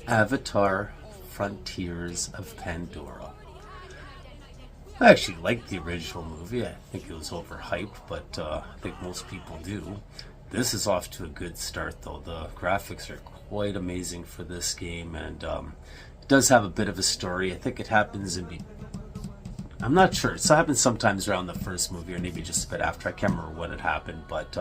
Avatar Frontiers of Pandora. I actually liked the original movie. I think it was overhyped, but I think most people do. This is off to a good start, though. The graphics are quite amazing for this game, and it does have a bit of a story. I think it happens I'm not sure. It happens sometimes around the first movie, or maybe just a bit after. I can't remember when it happened, but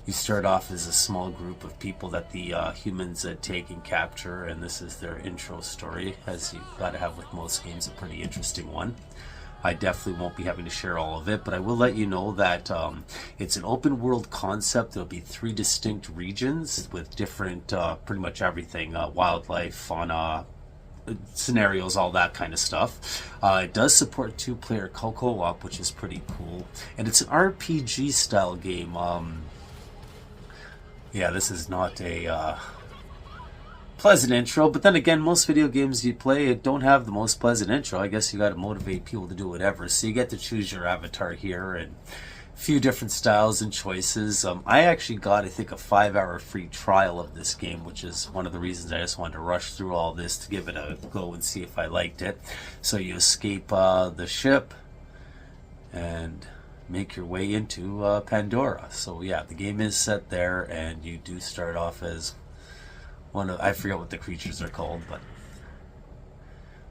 you start off as a small group of people that the humans take and capture, and this is their intro story, as you've got to have with most games, a pretty interesting one. I definitely won't be having to share all of it, but I will let you know that it's an open world concept. There'll be 3 distinct regions with different, pretty much everything, wildlife, fauna, scenarios, all that kind of stuff. It does support 2-player co-op, which is pretty cool, and it's an RPG style game. Yeah, this is not a pleasant intro, but then again, most video games you play don't have the most pleasant intro. I guess you got to motivate people to do whatever, so you get to choose your avatar here, and a few different styles and choices. I actually got, I think, a 5-hour free trial of this game, which is one of the reasons I just wanted to rush through all this to give it a go and see if I liked it. So you escape the ship and make your way into Pandora. So yeah, the game is set there, and you do start off as one of, I forget what the creatures are called, but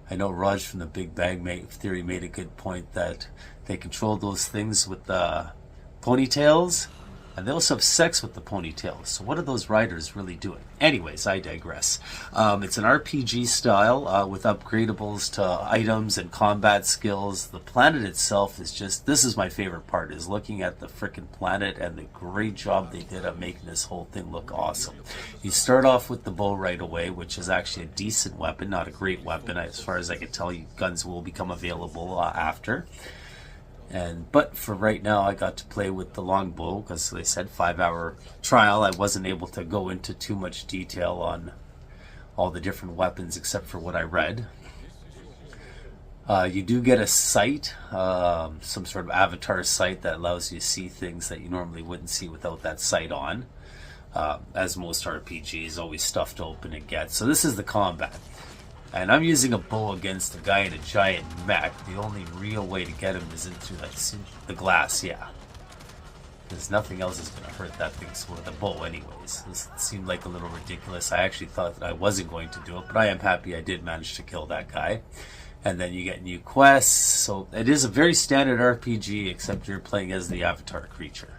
I know Raj from the Big Bang Theory made a good point that they control those things with the ponytails, and they also have sex with the ponytails. So what are those riders really doing? Anyways, I digress. It's an RPG style with upgradables to items and combat skills. The planet itself is just, this is my favorite part, is looking at the frickin' planet and the great job they did at making this whole thing look awesome. You start off with the bow right away, which is actually a decent weapon, not a great weapon. As far as I can tell, guns will become available after. But for right now, I got to play with the longbow because they said 5-hour trial. I wasn't able to go into too much detail on all the different weapons except for what I read. You do get a sight, some sort of avatar sight that allows you to see things that you normally wouldn't see without that sight on. As most RPGs, always stuff to open and get. So this is the combat. And I'm using a bow against a guy in a giant mech. The only real way to get him is in through the glass, yeah. Because nothing else is going to hurt that thing with a bow anyways. This seemed like a little ridiculous. I actually thought that I wasn't going to do it, but I am happy I did manage to kill that guy. And then you get new quests. So it is a very standard RPG, except you're playing as the avatar creature.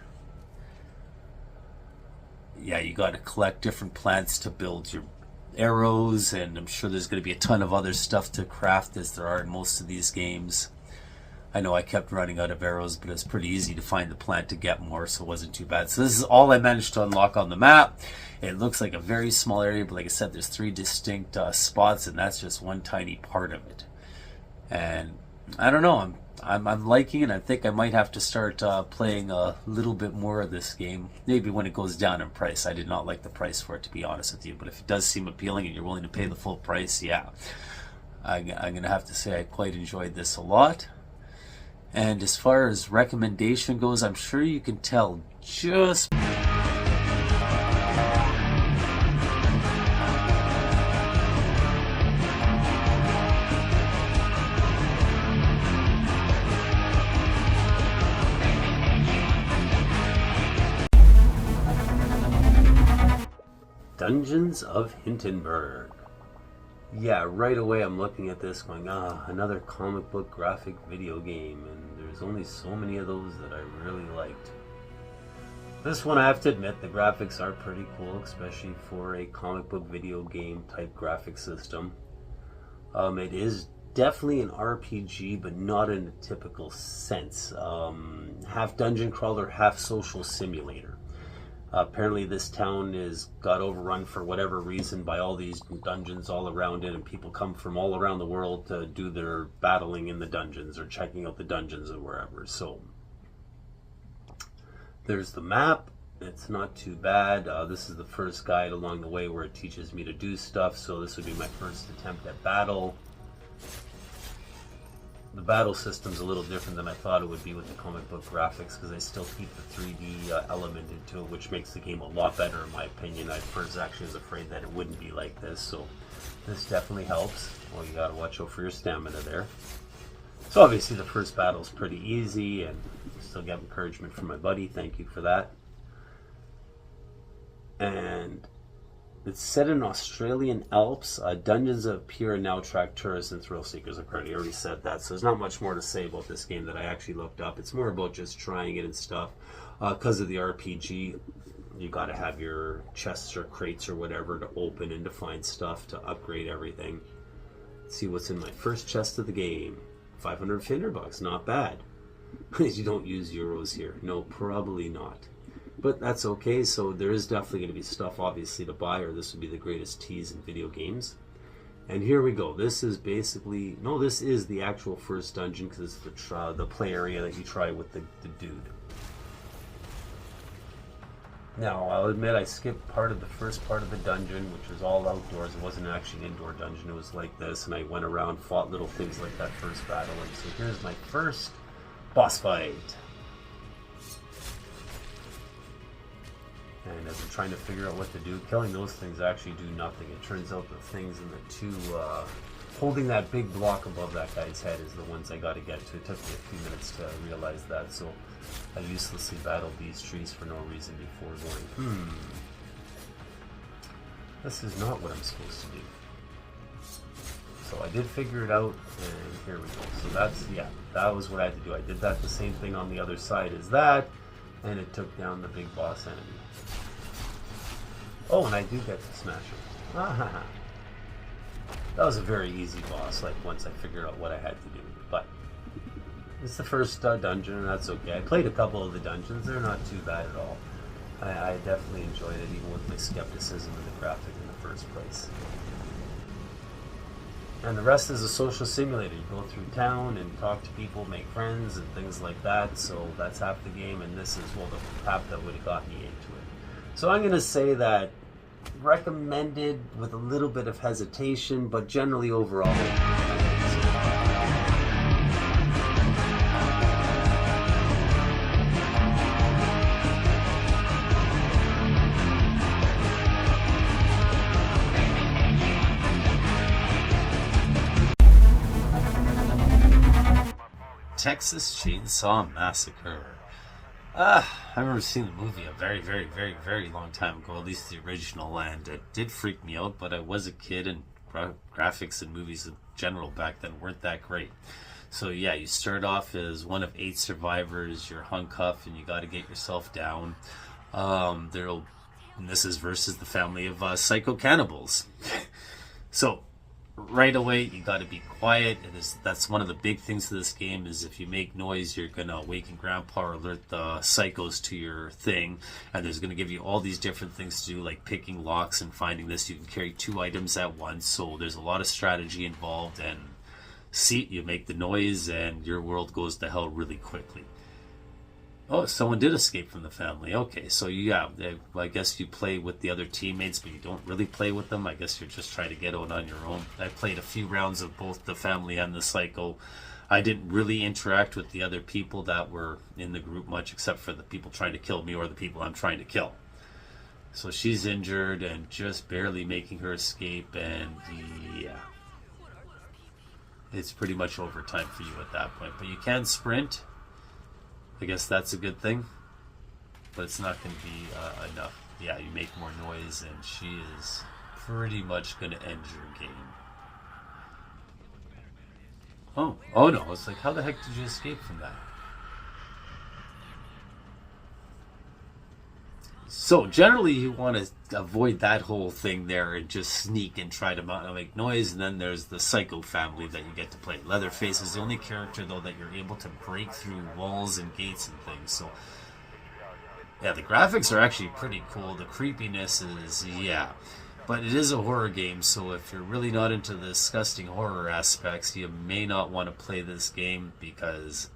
Yeah, you got to collect different plants to build your arrows, and I'm sure there's going to be a ton of other stuff to craft as there are in most of these games. I know I kept running out of arrows, but it's pretty easy to find the plant to get more, so it wasn't too bad. So this is all I managed to unlock on the map. It looks like a very small area, but like I said, there's 3 distinct spots, and that's just one tiny part of it. And I don't know, I'm liking it. I think I might have to start playing a little bit more of this game. Maybe when it goes down in price. I did not like the price for it, to be honest with you. But if it does seem appealing and you're willing to pay the full price, yeah. I'm going to have to say I quite enjoyed this a lot. And as far as recommendation goes, I'm sure you can tell just... Dungeons of Hinterberg. Yeah, right away I'm looking at this going, another comic book graphic video game, and there's only so many of those that I really liked. This one, I have to admit, the graphics are pretty cool, especially for a comic book video game type graphic system. It is definitely an RPG, but not in a typical sense. Half dungeon crawler, half social simulator. Apparently this town got overrun for whatever reason by all these dungeons all around it, and people come from all around the world to do their battling in the dungeons or checking out the dungeons or wherever. So there's the map. It's not too bad. This is the first guide along the way where it teaches me to do stuff, so this would be my first attempt at battle. the battle system's a little different than I thought it would be with the comic book graphics, because they still keep the 3D element into it, which makes the game a lot better in my opinion. I first actually was afraid that it wouldn't be like this, so this definitely helps. Well, you gotta watch out for your stamina there. So obviously the first battle's pretty easy, and still get encouragement from my buddy. Thank you for that. And it's set in Australian Alps. Dungeons appear and now attract tourists and thrill seekers. I've already said that, so there's not much more to say about this game that I actually looked up. It's more about just trying it and stuff. Because of the RPG, you got to have your chests or crates or whatever to open and to find stuff to upgrade everything. Let's see what's in my first chest of the game. 500 Hinterbucks, not bad. You don't use euros here. No, probably not. But that's okay, so there is definitely going to be stuff obviously to buy, or this would be the greatest tease in video games. And here we go. This is basically, no, this is the actual first dungeon, because it's the play area that you try with the dude. Now, I'll admit I skipped part of the first part of the dungeon, which was all outdoors. It wasn't actually an indoor dungeon. It was like this, and I went around, fought little things like that first battle. And so here's my first boss fight. And as I'm trying to figure out what to do, killing those things actually do nothing. It turns out the things in the two, holding that big block above that guy's head is the ones I got to get to. It took me a few minutes to realize that, so I uselessly battled these trees for no reason before going, this is not what I'm supposed to do. So I did figure it out, and here we go. So that's, yeah, that was what I had to do. I did that the same thing on the other side as that, and it took down the big boss enemy. Oh, and I do get to smash him. Ah, that was a very easy boss, like once I figured out what I had to do. But it's the first dungeon, and that's okay. I played a couple of the dungeons. They're not too bad at all. I definitely enjoyed it, even with my skepticism of the graphic in the first place. And the rest is a social simulator. You go through town and talk to people, make friends, and things like that. So that's half the game, and this is, well, the half that would have got me into it. So I'm going to say that recommended with a little bit of hesitation, but generally overall. Texas Chainsaw Massacre. I remember seeing the movie a very, very, very, very long time ago, at least the original, and it did freak me out, but I was a kid, and graphics and movies in general back then weren't that great. So yeah, you start off as one of 8 survivors, you're handcuffed, and you got to get yourself down. And this is versus the family of psycho cannibals. So right away, you got to be quiet. That's one of the big things to this game, is if you make noise, you're going to awaken Grandpa or alert the psychos to your thing. And there's going to give you all these different things to do, like picking locks and finding this. You can carry 2 items at once, so there's a lot of strategy involved. And see, you make the noise, and your world goes to hell really quickly. Oh, someone did escape from the family. Okay, so yeah, I guess you play with the other teammates, but you don't really play with them. I guess you're just trying to get out on your own. I played a few rounds of both the family and the psycho. I didn't really interact with the other people that were in the group much, except for the people trying to kill me or the people I'm trying to kill. So she's injured and just barely making her escape, and yeah, it's pretty much overtime for you at that point. But you can sprint. I guess that's a good thing, but it's not going to be enough. Yeah, you make more noise, and she is pretty much going to end your game. Oh no, it's like, how the heck did you escape from that? So generally you want to avoid that whole thing there and just sneak and try to make noise. And then there's the psycho family that you get to play. Leatherface is the only character, though, that you're able to break through walls and gates and things. So yeah, the graphics are actually pretty cool. The creepiness is, yeah. But it is a horror game, so if you're really not into the disgusting horror aspects, you may not want to play this game, because,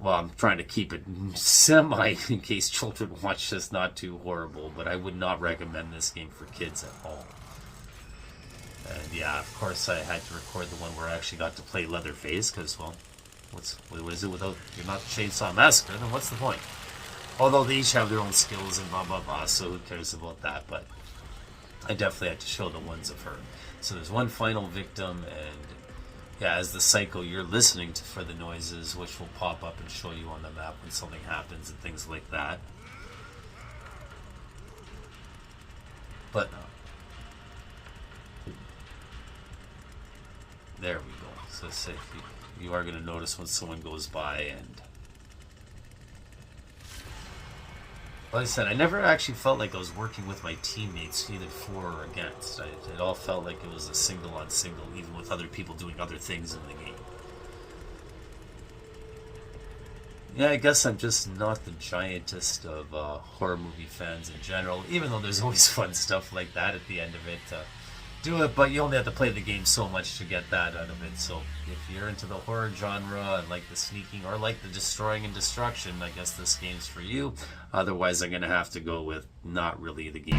well, I'm trying to keep it semi in case children watch this, not too horrible, but I would not recommend this game for kids at all. And yeah, of course I had to record the one where I actually got to play Leatherface, because, well, what is it without, you're not Chainsaw Massacre, then what's the point? Although they each have their own skills and blah blah blah, so who cares about that, but I definitely had to show the ones of her. So there's one final victim, and yeah, as the psycho, you're listening for the noises, which will pop up and show you on the map when something happens and things like that. But there we go. So say you are going to notice when someone goes by, and like I said, I never actually felt like I was working with my teammates, either for or against. It all felt like it was a single on single, even with other people doing other things in the game. Yeah, I guess I'm just not the giantest of horror movie fans in general, even though there's always fun stuff like that at the end of it. Do it, but you only have to play the game so much to get that out of it. So if you're into the horror genre and like the sneaking or like the destroying and destruction, I guess this game's for you. Otherwise, I'm going to have to go with not really the game.